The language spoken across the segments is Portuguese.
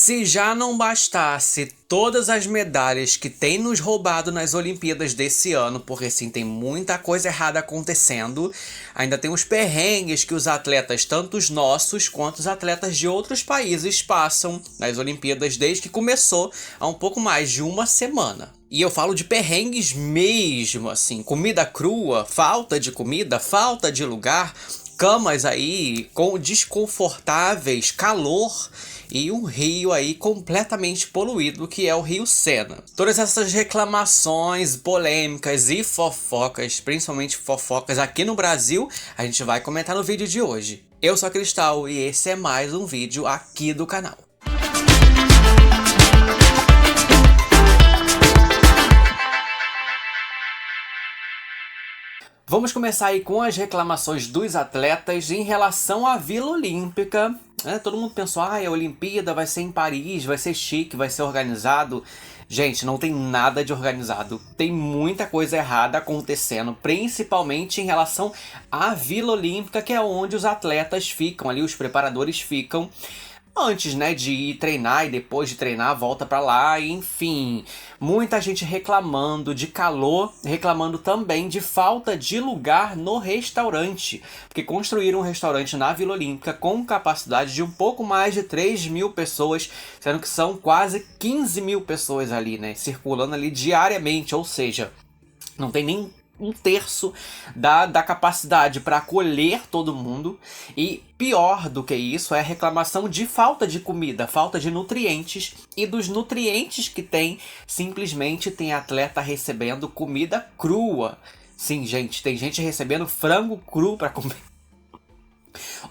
Se já não bastasse todas as medalhas que tem nos roubado nas Olimpíadas desse ano, porque sim, tem muita coisa errada acontecendo, ainda tem os perrengues que os atletas, tanto os nossos quanto os atletas de outros países, passam nas Olimpíadas desde que começou há um pouco mais de uma semana. E eu falo de perrengues mesmo, assim, comida crua, falta de comida, falta de lugar, camas aí com desconfortáveis, calor e um rio aí completamente poluído, que é o Rio Sena. Todas essas reclamações, polêmicas e fofocas, principalmente fofocas aqui no Brasil, a gente vai comentar no vídeo de hoje. Eu sou a Cristal e esse é mais um vídeo aqui do canal. Vamos começar aí com as reclamações dos atletas em relação à Vila Olímpica. Todo mundo pensou, a Olimpíada vai ser em Paris, vai ser chique, vai ser organizado. Gente, não tem nada de organizado. Tem muita coisa errada acontecendo, principalmente em relação à Vila Olímpica, que é onde os atletas ficam ali, os preparadores ficam antes, né, de ir treinar e depois de treinar volta pra lá, enfim. Muita gente reclamando de calor, reclamando também de falta de lugar no restaurante. Porque construíram um restaurante na Vila Olímpica com capacidade de um pouco mais de 3.000 pessoas, sendo que são quase 15.000 pessoas ali, né, circulando ali diariamente, ou seja, não tem nem um terço da capacidade para acolher todo mundo. E pior do que isso é a reclamação de falta de comida, falta de nutrientes, e dos nutrientes que tem, simplesmente tem atleta recebendo comida crua. Sim, gente, tem gente recebendo frango cru para comer.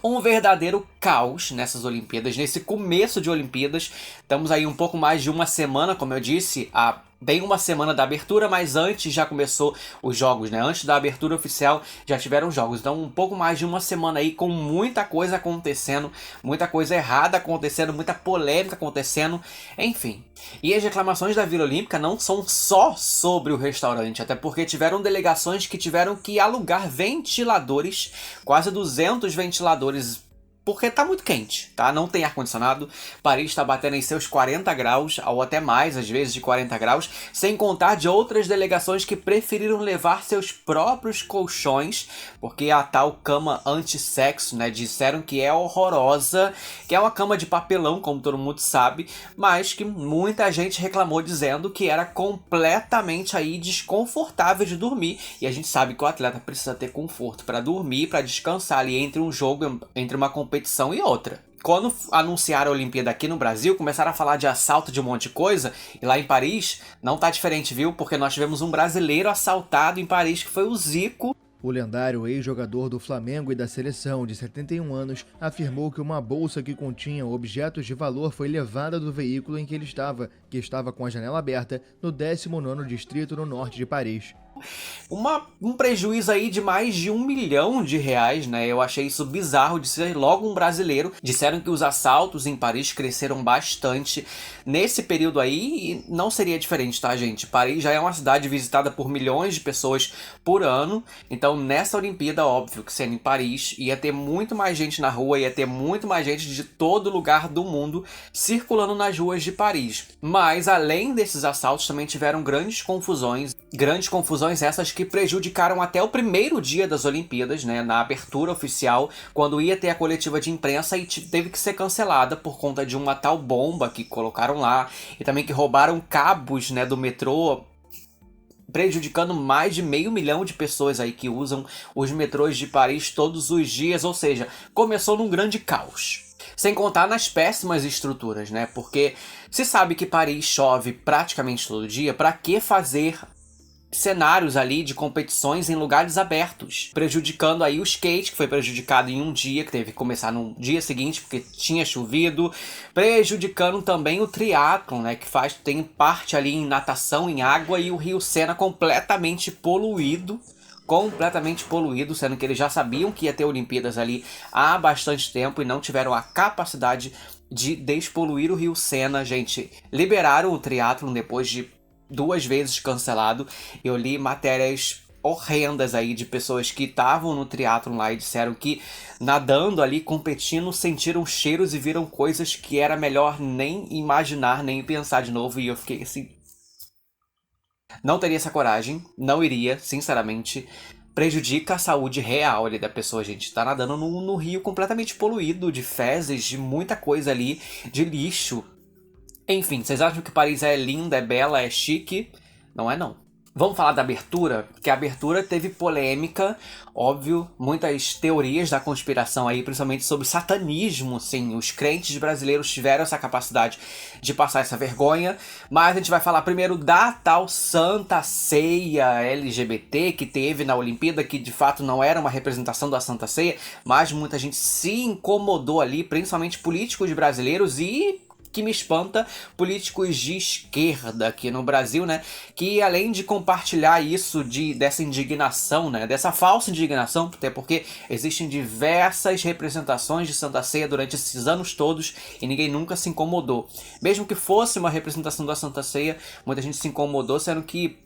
Um verdadeiro caos nessas Olimpíadas, nesse começo de Olimpíadas. Estamos aí um pouco mais de uma semana, como eu disse, há bem uma semana da abertura, mas antes já começou os jogos, né? Antes da abertura oficial já tiveram jogos. Então um pouco mais de uma semana aí com muita coisa acontecendo, muita coisa errada acontecendo, muita polêmica acontecendo, enfim. E as reclamações da Vila Olímpica não são só sobre o restaurante, até porque tiveram delegações que tiveram que alugar ventiladores, quase 200 ventiladores, porque tá muito quente, tá? Não tem ar-condicionado. Paris tá batendo em seus 40 graus, ou até mais, às vezes de 40 graus, sem contar de outras delegações que preferiram levar seus próprios colchões, porque a tal cama anti-sexo, né, disseram que é horrorosa, que é uma cama de papelão, como todo mundo sabe, mas que muita gente reclamou dizendo que era completamente aí desconfortável de dormir, e a gente sabe que o atleta precisa ter conforto para dormir, para descansar ali entre um jogo, entre uma competição e outra. Quando anunciaram a Olimpíada aqui no Brasil, começaram a falar de assalto de um monte de coisa, e lá em Paris não tá diferente, viu? Porque nós tivemos um brasileiro assaltado em Paris, que foi o Zico. O lendário ex-jogador do Flamengo e da seleção, de 71 anos, afirmou que uma bolsa que continha objetos de valor foi levada do veículo em que ele estava, que estava com a janela aberta, no 19º distrito no norte de Paris. Um prejuízo aí de mais de R$1 milhão, né? Eu achei isso bizarro de ser logo um brasileiro. Disseram que os assaltos em Paris cresceram bastante nesse período aí, e não seria diferente, tá, gente? Paris já é uma cidade visitada por milhões de pessoas por ano, então nessa Olimpíada, óbvio que sendo em Paris, ia ter muito mais gente na rua, ia ter muito mais gente de todo lugar do mundo circulando nas ruas de Paris. Mas além desses assaltos, também tiveram grandes confusões essas que prejudicaram até o primeiro dia das Olimpíadas, né, na abertura oficial, quando ia ter a coletiva de imprensa, e teve que ser cancelada por conta de uma tal bomba que colocaram lá, e também que roubaram cabos, né, do metrô, prejudicando mais de 500 mil de pessoas aí que usam os metrôs de Paris todos os dias, ou seja, começou num grande caos. Sem contar nas péssimas estruturas, né, porque se sabe que Paris chove praticamente todo dia, para que fazer cenários ali de competições em lugares abertos, prejudicando aí o skate, que foi prejudicado em um dia, que teve que começar no dia seguinte porque tinha chovido, prejudicando também o triatlon, né, que tem parte ali em natação em água, e o Rio Sena completamente poluído, sendo que eles já sabiam que ia ter Olimpíadas ali há bastante tempo e não tiveram a capacidade de despoluir o Rio Sena. Gente, liberaram o triatlon depois de 2 vezes cancelado. Eu li matérias horrendas aí de pessoas que estavam no triatlon lá e disseram que nadando ali, competindo, sentiram cheiros e viram coisas que era melhor nem imaginar, nem pensar de novo. E eu fiquei assim... Não teria essa coragem, não iria, sinceramente. Prejudica a saúde real ali da pessoa, gente. Tá nadando no rio completamente poluído, de fezes, de muita coisa ali, de lixo. Enfim, vocês acham que Paris é linda, é bela, é chique? Não é não. Vamos falar da abertura? Porque a abertura teve polêmica, óbvio, muitas teorias da conspiração aí, principalmente sobre satanismo, sim. Os crentes brasileiros tiveram essa capacidade de passar essa vergonha, mas a gente vai falar primeiro da tal Santa Ceia LGBT que teve na Olimpíada, que de fato não era uma representação da Santa Ceia, mas muita gente se incomodou ali, principalmente políticos brasileiros e... que me espanta, políticos de esquerda aqui no Brasil, né, que além de compartilhar isso, dessa indignação, né, dessa falsa indignação, até porque existem diversas representações de Santa Ceia durante esses anos todos e ninguém nunca se incomodou. Mesmo que fosse uma representação da Santa Ceia, muita gente se incomodou, sendo que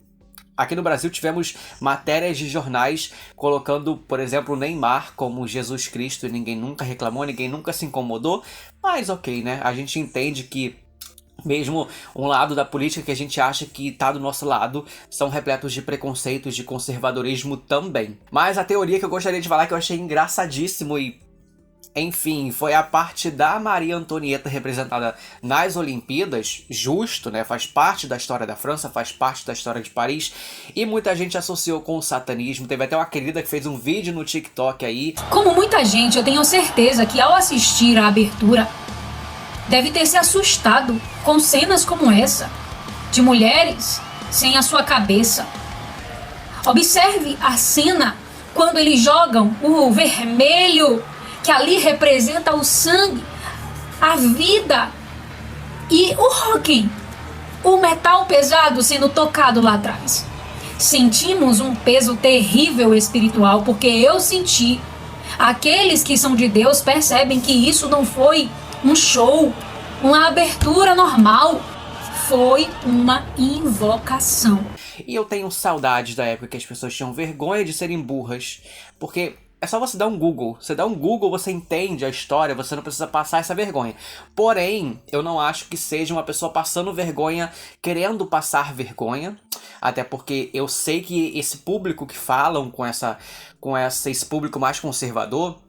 aqui no Brasil tivemos matérias de jornais colocando, por exemplo, o Neymar como Jesus Cristo e ninguém nunca reclamou, ninguém nunca se incomodou. Mas ok, né? A gente entende que mesmo um lado da política que a gente acha que tá do nosso lado são repletos de preconceitos, de conservadorismo também. Mas a teoria que eu gostaria de falar que eu achei engraçadíssimo e... enfim, foi a parte da Maria Antonieta representada nas Olimpíadas, justo, né? Faz parte da história da França, faz parte da história de Paris, e muita gente associou com o satanismo. Teve até uma querida que fez um vídeo no TikTok aí. Como muita gente, eu tenho certeza que ao assistir à abertura, deve ter se assustado com cenas como essa, de mulheres sem a sua cabeça. Observe a cena quando eles jogam o vermelho, que ali representa o sangue, a vida e o rock, o metal pesado sendo tocado lá atrás. Sentimos um peso terrível espiritual, porque eu senti. Aqueles que são de Deus percebem que isso não foi um show, uma abertura normal, foi uma invocação. E eu tenho saudades da época que as pessoas tinham vergonha de serem burras, porque... é só você dar um Google. Você dá um Google, você entende a história, você não precisa passar essa vergonha. Porém, eu não acho que seja uma pessoa passando vergonha, querendo passar vergonha. Até porque eu sei que esse público que falam esse público mais conservador,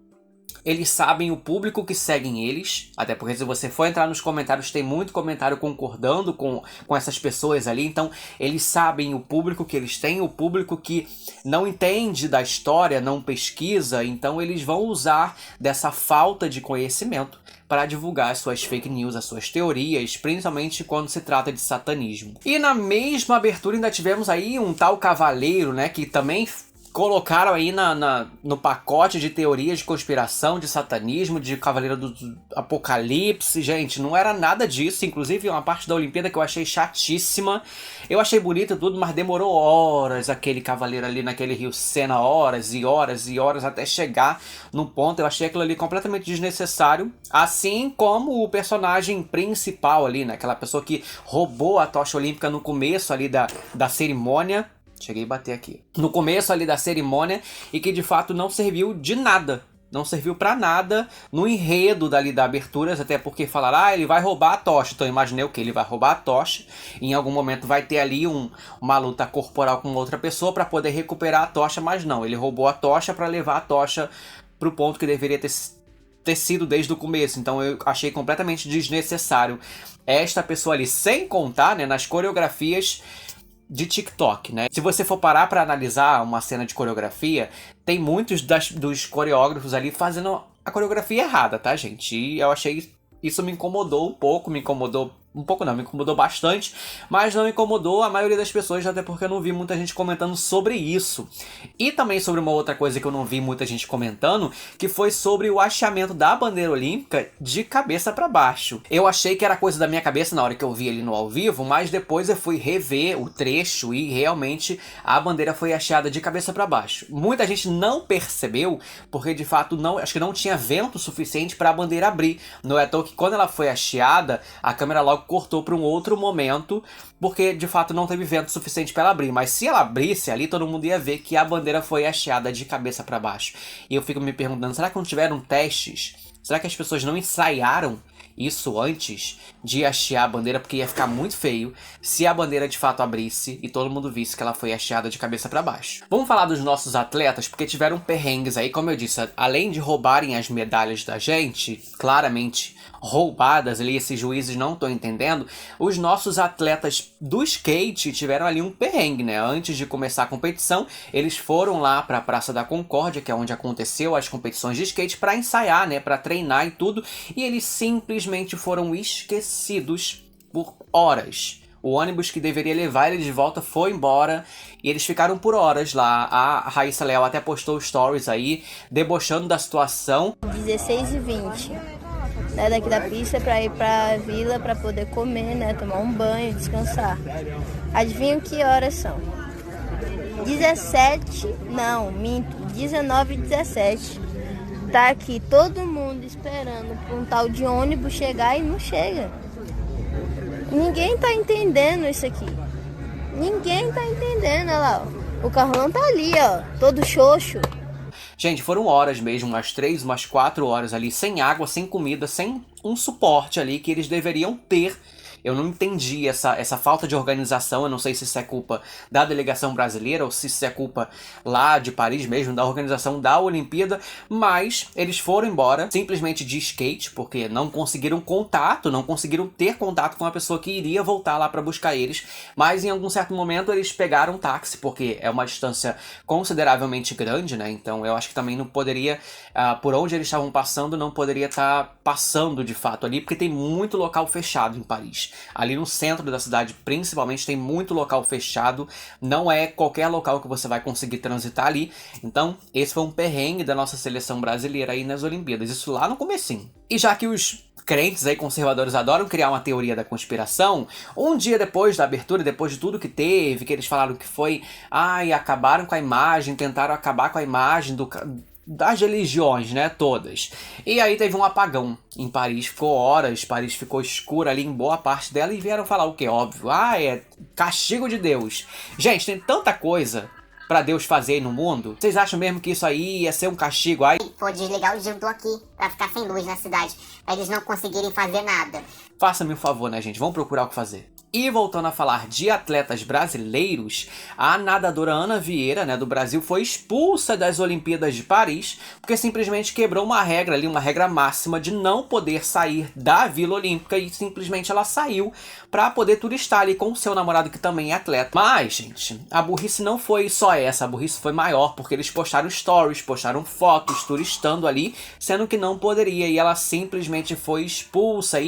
eles sabem o público que seguem eles, até porque se você for entrar nos comentários, tem muito comentário concordando com essas pessoas ali, então eles sabem o público que eles têm, o público que não entende da história, não pesquisa, então eles vão usar dessa falta de conhecimento para divulgar as suas fake news, as suas teorias, principalmente quando se trata de satanismo. E na mesma abertura ainda tivemos aí um tal cavaleiro, né, que também... colocaram aí no pacote de teorias de conspiração, de satanismo, de Cavaleiro do Apocalipse. Gente, não era nada disso. Inclusive, uma parte da Olimpíada que eu achei chatíssima. Eu achei bonito tudo, mas demorou horas aquele cavaleiro ali naquele rio Sena. Horas e horas e horas até chegar no ponto. Eu achei aquilo ali completamente desnecessário. Assim como o personagem principal ali, né? Aquela pessoa que roubou a tocha olímpica no começo ali da cerimônia. Cheguei a bater aqui. No começo ali da cerimônia e que de fato não serviu de nada. Não serviu pra nada no enredo dali da abertura, até porque falaram, ele vai roubar a tocha. Então eu imaginei o que? Ele vai roubar a tocha. E em algum momento vai ter ali uma luta corporal com outra pessoa pra poder recuperar a tocha, mas não. Ele roubou a tocha pra levar a tocha pro ponto que deveria ter sido desde o começo. Então eu achei completamente desnecessário esta pessoa ali, sem contar, né, nas coreografias de TikTok, né? Se você for parar pra analisar uma cena de coreografia, tem muitos dos coreógrafos ali fazendo a coreografia errada, tá, gente? E eu achei... isso me incomodou um pouco, me incomodou bastante, mas não incomodou a maioria das pessoas, até porque eu não vi muita gente comentando sobre isso. E também sobre uma outra coisa que eu não vi muita gente comentando, que foi sobre o hasteamento da bandeira olímpica de cabeça pra baixo. Eu achei que era coisa da minha cabeça na hora que eu vi ali no ao vivo, mas depois eu fui rever o trecho e realmente a bandeira foi hasteada de cabeça pra baixo. Muita gente não percebeu, porque de fato acho que não tinha vento suficiente para a bandeira abrir. Não é à toa que quando ela foi hasteada, a câmera logo cortou para um outro momento, porque de fato não teve vento suficiente para ela abrir. Mas se ela abrisse ali, todo mundo ia ver que a bandeira foi hasteada de cabeça para baixo. E eu fico me perguntando, será que não tiveram testes? Será que as pessoas não ensaiaram isso antes de hastear a bandeira? Porque ia ficar muito feio se a bandeira de fato abrisse e todo mundo visse que ela foi hasteada de cabeça para baixo. Vamos falar dos nossos atletas, porque tiveram perrengues aí, como eu disse, além de roubarem as medalhas da gente, claramente roubadas ali, esses juízes não estão entendendo, os nossos atletas do skate tiveram ali um perrengue, né? Antes de começar a competição, eles foram lá para a Praça da Concórdia, que é onde aconteceu as competições de skate, para ensaiar, né? Para treinar e tudo, e eles simplesmente foram esquecidos por horas. O ônibus que deveria levar eles de volta foi embora e eles ficaram por horas lá. A Raíssa Leal até postou stories aí, debochando da situação. 16h20, né, daqui da pista para ir pra vila para poder comer, né, tomar um banho, descansar. Adivinha que horas são? 19h17. Tá aqui todo mundo esperando pra um tal de ônibus chegar e não chega. Ninguém tá entendendo isso aqui. Ninguém tá entendendo, olha lá, ó. O Carlão tá ali, ó, todo xoxo. Gente, foram horas mesmo, umas 3, umas 4 horas ali, sem água, sem comida, sem um suporte ali que eles deveriam ter. Eu não entendi essa falta de organização. Eu não sei se isso é culpa da delegação brasileira ou se isso é culpa lá de Paris mesmo, da organização da Olimpíada. Mas eles foram embora simplesmente de skate, porque não conseguiram contato, não conseguiram ter contato com a pessoa que iria voltar lá para buscar eles. Mas em algum certo momento eles pegaram um táxi, porque é uma distância consideravelmente grande, né? Então eu acho que também não poderia, por onde eles estavam passando, não poderia estar passando de fato ali, porque tem muito local fechado em Paris. Ali no centro da cidade, principalmente, tem muito local fechado. Não é qualquer local que você vai conseguir transitar ali. Então, esse foi um perrengue da nossa seleção brasileira aí nas Olimpíadas. Isso lá no comecinho. E já que os crentes aí conservadores adoram criar uma teoria da conspiração, um dia depois da abertura, depois de tudo que teve, que eles falaram que foi... acabaram com a imagem, tentaram acabar com a imagem das religiões, né, todas. E aí teve um apagão em Paris, ficou horas, Paris ficou escura ali em boa parte dela e vieram falar o que? Óbvio, é castigo de Deus. Gente, tem tanta coisa pra Deus fazer aí no mundo. Vocês acham mesmo que isso aí ia ser um castigo? Vou desligar o disjuntor aqui pra ficar sem luz na cidade, pra eles não conseguirem fazer nada. Faça-me um favor, né, gente? Vamos procurar o que fazer. E voltando a falar de atletas brasileiros, a nadadora Ana Vieira, né, do Brasil, foi expulsa das Olimpíadas de Paris porque simplesmente quebrou uma regra ali, uma regra máxima de não poder sair da Vila Olímpica, e simplesmente ela saiu para poder turistar ali com o seu namorado, que também é atleta. Mas, gente, a burrice não foi só essa, a burrice foi maior, porque eles postaram stories, postaram fotos turistando ali, sendo que não poderia, e ela simplesmente foi expulsa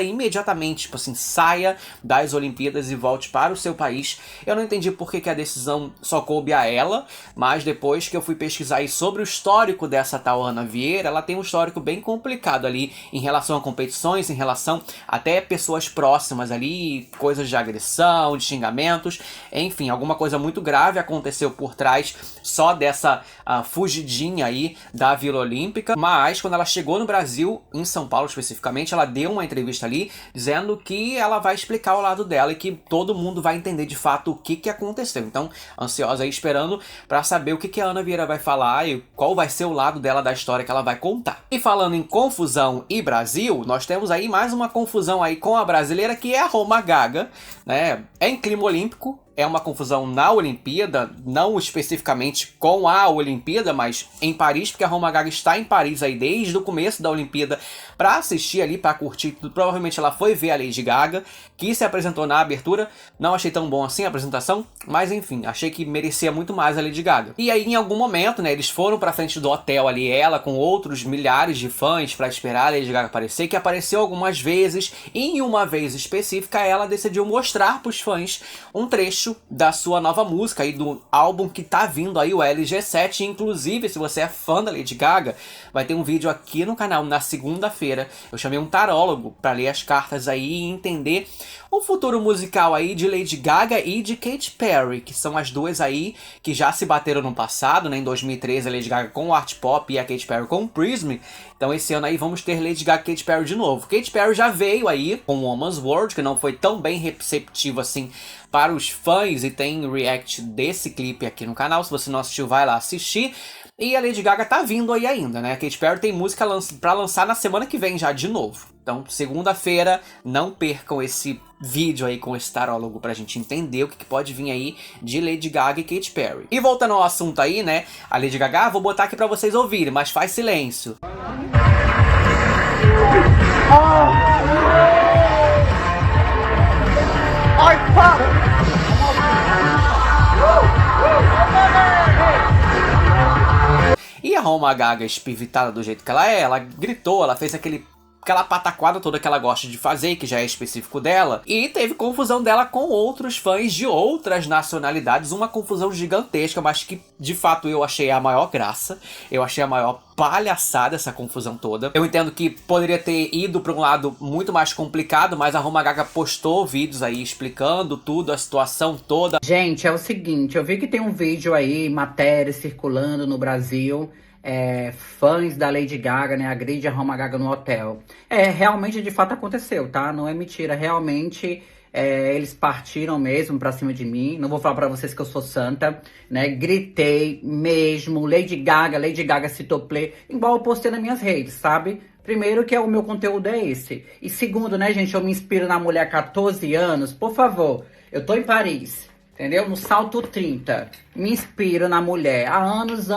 imediatamente, tipo assim, saia das Olimpíadas e volte para o seu país. Eu não entendi por que a decisão só coube a ela, mas depois que eu fui pesquisar aí sobre o histórico dessa tal Ana Vieira, ela tem um histórico bem complicado ali em relação a competições, em relação até pessoas próximas ali, coisas de agressão, de xingamentos, enfim, alguma coisa muito grave aconteceu por trás só dessa fugidinha aí da Vila Olímpica. Mas quando ela chegou no Brasil, em São Paulo especificamente, ela deu uma entrevista ali dizendo que ela vai explicar o lado dela e que todo mundo vai entender de fato o que aconteceu. Então, ansiosa aí esperando para saber o que a Ana Vieira vai falar e qual vai ser o lado dela da história que ela vai contar. E falando em confusão e Brasil, nós temos aí mais uma confusão aí com a brasileira, que é a Roma Gagga, né? É em clima olímpico. É uma confusão na Olimpíada, não especificamente com a Olimpíada, mas em Paris, porque a Roma Gagga está em Paris aí desde o começo da Olimpíada para assistir ali, para curtir tudo. Provavelmente ela foi ver a Lady Gaga, que se apresentou na abertura. Não achei tão bom assim a apresentação, mas enfim, achei que merecia muito mais a Lady Gaga. E aí, em algum momento, né, eles foram pra frente do hotel ali, ela com outros milhares de fãs para esperar a Lady Gaga aparecer, que apareceu algumas vezes, e em uma vez específica ela decidiu mostrar pros fãs um trecho trecho da sua nova música aí, do álbum que tá vindo aí, o LG7. Inclusive, se você é fã da Lady Gaga, vai ter um vídeo aqui no canal na segunda-feira. Eu chamei um tarólogo para ler as cartas aí e entender o futuro musical aí de Lady Gaga e de Katy Perry, que são as duas aí que já se bateram no passado, né? Em 2013 a Lady Gaga com o Art Pop e a Katy Perry com o Prism. Então esse ano aí vamos ter Lady Gaga e Katy Perry de novo. Katy Perry já veio aí com Woman's World, que não foi tão bem receptivo assim para os fãs, e tem react desse clipe aqui no canal. Se você não assistiu, vai lá assistir. E a Lady Gaga tá vindo aí ainda, né? A Katy Perry tem música pra lançar na semana que vem já de novo. Então, segunda-feira, não percam esse vídeo aí com esse tarólogo pra gente entender o que pode vir aí de Lady Gaga e Katy Perry. E voltando ao assunto aí, né? A Lady Gaga, vou botar aqui pra vocês ouvirem, mas faz silêncio. E a Roma Gaga, espivitada do jeito que ela gritou, ela fez aquela pataquada toda que ela gosta de fazer, que já é específico dela, e teve confusão dela com outros fãs de outras nacionalidades, uma confusão gigantesca, mas que de fato eu achei a maior graça, eu achei a maior palhaçada essa confusão toda. Eu entendo que poderia ter ido para um lado muito mais complicado, mas a Roma Gaga postou vídeos aí explicando tudo, a situação toda. Gente, é o seguinte, eu vi que tem um vídeo aí, matéria circulando no Brasil, fãs da Lady Gaga, né, agride a Roma Gaga no hotel. Realmente de fato aconteceu, tá? Não é mentira, realmente eles partiram mesmo pra cima de mim. Não vou falar pra vocês que eu sou santa, né? Gritei mesmo, Lady Gaga citou play, igual eu postei nas minhas redes, sabe? Primeiro que o meu conteúdo é esse. E segundo, né, gente, eu me inspiro na mulher 14 anos, por favor, eu tô em Paris, entendeu? No salto 30. Me inspiro na mulher. Há anos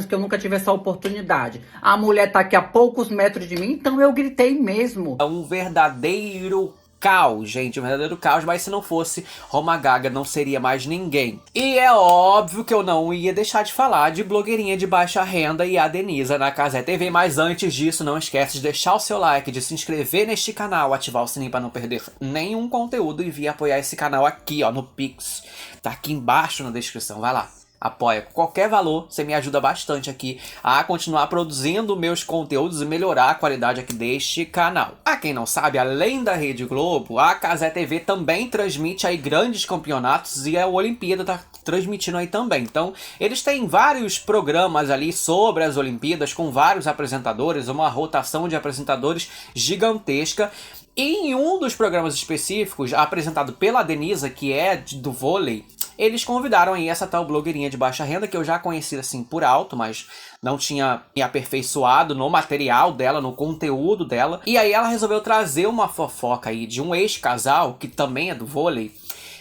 que eu nunca tive essa oportunidade. A mulher tá aqui a poucos metros de mim, então eu gritei mesmo. É um verdadeiro caos, gente, um verdadeiro caos, mas se não fosse Roma Gaga não seria mais ninguém. E é óbvio que eu não ia deixar de falar de blogueirinha de baixa renda e a Denisa na Cazé TV, mas antes disso não esquece de deixar o seu like, de se inscrever neste canal, ativar o sininho para não perder nenhum conteúdo e vir apoiar esse canal aqui, ó, no Pix. Tá aqui embaixo na descrição, vai lá. Apoia com qualquer valor, você me ajuda bastante aqui a continuar produzindo meus conteúdos e melhorar a qualidade aqui deste canal. Pra quem não sabe, além da Rede Globo, a Cazé TV também transmite aí grandes campeonatos e a Olimpíada tá transmitindo aí também. Então, eles têm vários programas ali sobre as Olimpíadas com vários apresentadores, uma rotação de apresentadores gigantesca. E em um dos programas específicos, apresentado pela Denisa, que é do vôlei, eles convidaram aí essa tal blogueirinha de baixa renda, que eu já conhecia assim por alto, mas não tinha me aperfeiçoado no material dela, no conteúdo dela. E aí ela resolveu trazer uma fofoca aí de um ex-casal, que também é do vôlei,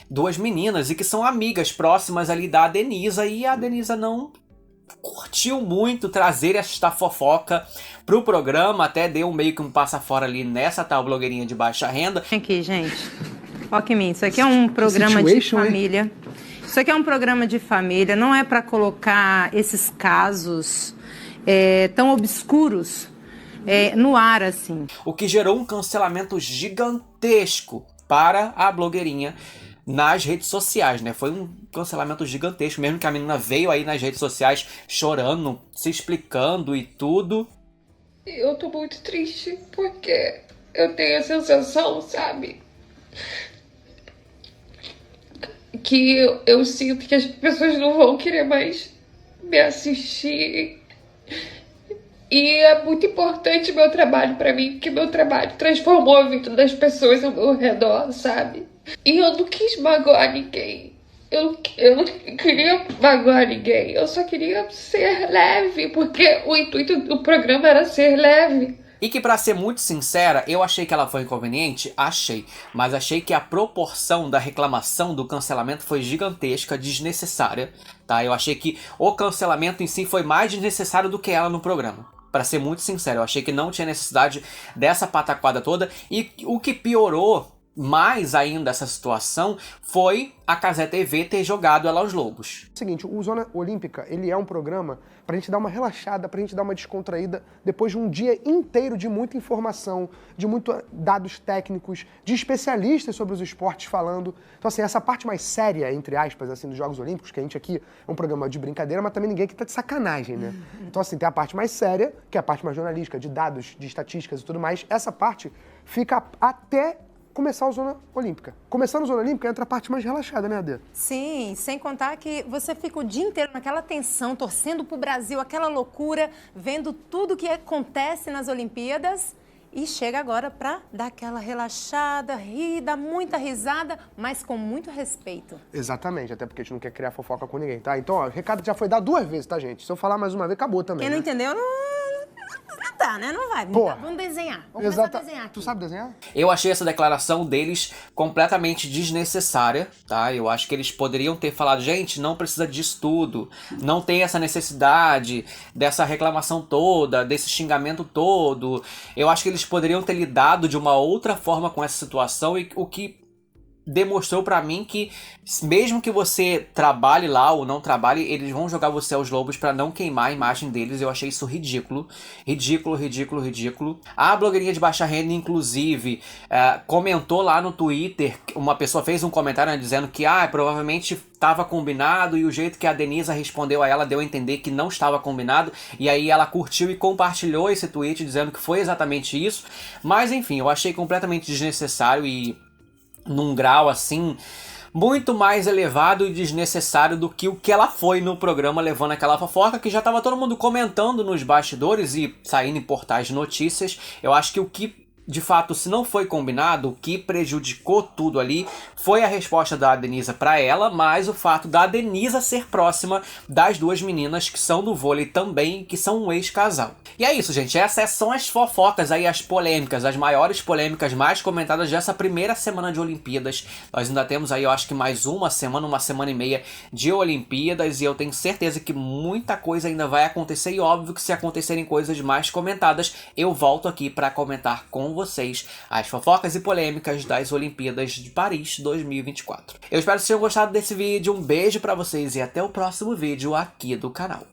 duas meninas, e que são amigas próximas ali da Denisa, e a Denisa não curtiu muito trazer esta fofoca pro programa, até deu meio que um passa fora ali nessa tal blogueirinha de baixa renda. Aqui, gente. Ó que mim, isso aqui é um programa de família. Isso aqui é um programa de família, não é para colocar esses casos tão obscuros no ar, assim. O que gerou um cancelamento gigantesco para a blogueirinha nas redes sociais, né? Foi um cancelamento gigantesco, mesmo que a menina veio aí nas redes sociais chorando, se explicando e tudo. Eu tô muito triste porque eu tenho a sensação, sabe, que eu sinto que as pessoas não vão querer mais me assistir. E é muito importante meu trabalho pra mim, porque meu trabalho transformou a vida das pessoas ao meu redor, sabe? E eu não quis magoar ninguém. Eu não queria magoar ninguém. Eu só queria ser leve, porque o intuito do programa era ser leve. E que, pra ser muito sincera, eu achei que ela foi inconveniente? Achei. Mas achei que a proporção da reclamação do cancelamento foi gigantesca, desnecessária, tá? Eu achei que o cancelamento em si foi mais desnecessário do que ela no programa. Pra ser muito sincero, eu achei que não tinha necessidade dessa pataquada toda. E o que piorou mais ainda essa situação foi a Cazé TV ter jogado ela aos lobos. Seguinte, o Zona Olímpica, ele é um programa pra gente dar uma relaxada, pra gente dar uma descontraída depois de um dia inteiro de muita informação, de muitos dados técnicos, de especialistas sobre os esportes falando. Então, assim, essa parte mais séria, entre aspas, assim, dos Jogos Olímpicos, que a gente aqui é um programa de brincadeira, mas também ninguém aqui tá de sacanagem, né? Então, assim, tem a parte mais séria, que é a parte mais jornalística, de dados, de estatísticas e tudo mais. Essa parte fica até começar a Zona Olímpica. Começando a Zona Olímpica, entra a parte mais relaxada, né, Adê? Sim, sem contar que você fica o dia inteiro naquela tensão, torcendo pro Brasil, aquela loucura, vendo tudo que acontece nas Olimpíadas e chega agora para dar aquela relaxada, rir, dar muita risada, mas com muito respeito. Exatamente, até porque a gente não quer criar fofoca com ninguém, tá? Então, ó, o recado já foi dado 2 vezes, tá, gente? Se eu falar mais uma vez, acabou também. Quem não né? entendeu, não dá, né? Não vai. Pô. Vamos desenhar. Vamos começar a desenhar aqui. Tu sabe desenhar? Eu achei essa declaração deles completamente desnecessária, tá? Eu acho que eles poderiam ter falado, gente, não precisa disso tudo, não tem essa necessidade dessa reclamação toda, desse xingamento todo. Eu acho que eles poderiam ter lidado de uma outra forma com essa situação e o que demonstrou pra mim que mesmo que você trabalhe lá ou não trabalhe, eles vão jogar você aos lobos pra não queimar a imagem deles. Eu achei isso ridículo. Ridículo, ridículo, ridículo. A blogueirinha de baixa renda, inclusive, comentou lá no Twitter, uma pessoa fez um comentário, né, dizendo que provavelmente estava combinado, e o jeito que a Denisa respondeu a ela deu a entender que não estava combinado, e aí ela curtiu e compartilhou esse tweet dizendo que foi exatamente isso. Mas enfim, eu achei completamente desnecessário e num grau assim muito mais elevado e desnecessário do que o que ela foi no programa, levando aquela fofoca que já estava todo mundo comentando nos bastidores e saindo em portais de notícias. Eu acho que o que de fato, se não foi combinado, o que prejudicou tudo ali foi a resposta da Denisa para ela, mas o fato da Denisa ser próxima das duas meninas que são do vôlei também, que são um ex-casal. E é isso, gente. Essas são as fofocas aí, as polêmicas, as maiores polêmicas mais comentadas dessa primeira semana de Olimpíadas. Nós ainda temos aí, eu acho que mais uma semana e meia de Olimpíadas, e eu tenho certeza que muita coisa ainda vai acontecer, e óbvio que se acontecerem coisas mais comentadas, eu volto aqui para comentar com vocês as fofocas e polêmicas das Olimpíadas de Paris 2024. Eu espero que vocês tenham gostado desse vídeo, um beijo pra vocês e até o próximo vídeo aqui do canal.